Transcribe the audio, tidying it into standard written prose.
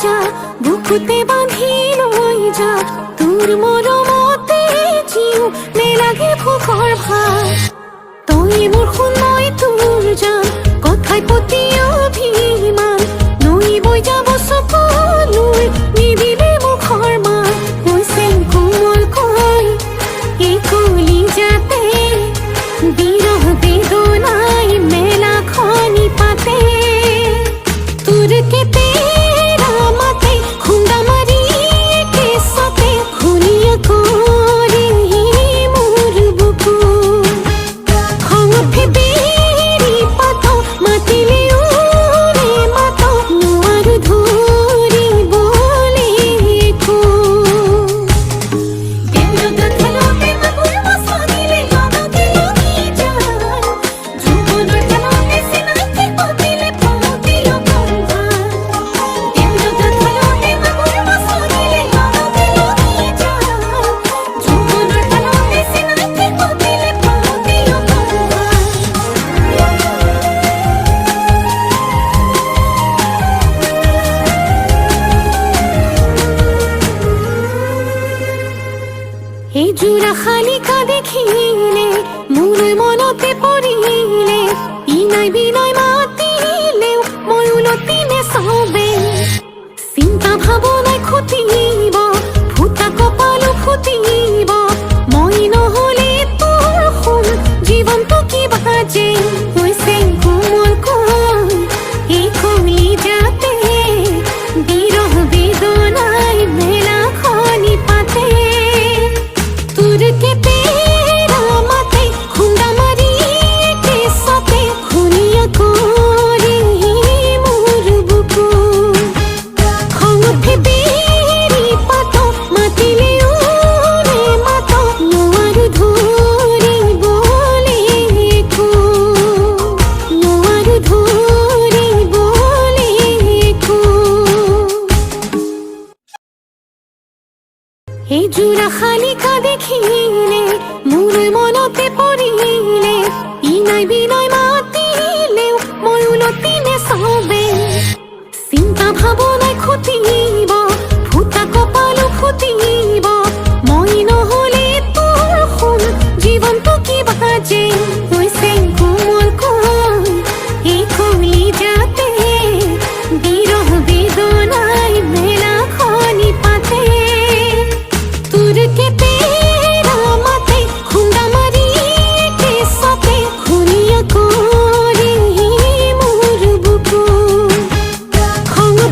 যা বুকুতে বাঁধি লই যা তোর মরমতে জিউ নেলাগে ভুকর ভাই তুই মোর নয় তোর জান কথায় প্রতি অভিমান নই বই যাব সকলুই নিদিলে মুখর মা হইছে কোমল কই এই কলি যাতে বিরহ বেদনায় মেলা খনি পাতে তোর কেতে রামাতে খুন্দা মারি কে সাথে খুলিয়া করে মোর বুকু খঙে বেরি পাতো মাতিলে ওরে মাতো নোয়ার ধরি বলে কো দেলো দখলোতে মাগুর মাসানিলে লাগাতে লাগি যায় জীবনের খেলাতে সিনাতে পাতিলে পাতিও কন্দা দেলো দখলোতে মাগুর মাসানিলে লাগাতে লাগি যায় জীবনের খেলাতে সিনাতে পাতিলে পাতিও কন্দা এই জোড়া খালিকা দেখিলে মোর মনতে পড়িলে ইনাই বিনয় মাতিলেও ময়ূলতিনে সবে চিন্তা ভাবনায় খুতিব ফুটা কপাল ফুটিব মই নহলে তোর শুন জীবন তো কি বাজে হইছে কোমল কই এই কলি যাতে বিরহ বেদনায় মেলা খনি পাতে তোর কেতে রামাতে খুন্দা মারি কে সাথে খুলিয়া করে মোর বুকু খঙে বেরি পাতো মাতিলে ওরে মাতো নোয়ার ধরি বলে কো নোয়ার ধরি বলে কো এই জোড়া খালিকা দেখিলে মোর মনতে পড়িলে ইনাই বিনয় মাতিলেও ময়ূলতিনে সবে চিন্তা ভাবনায় খুতিব ফুটা কপাল ফুটিব মই নহলে তোর শুন জীবন তো কি বাজে হইছে কোমল কই এই কলি যাতে বিরহ বেদনায় মেলা খনি পাতে তোর কেতে রামাতে খুন্দা মারি কে সাথে খুলিয়া করে মোর বুকু খঙে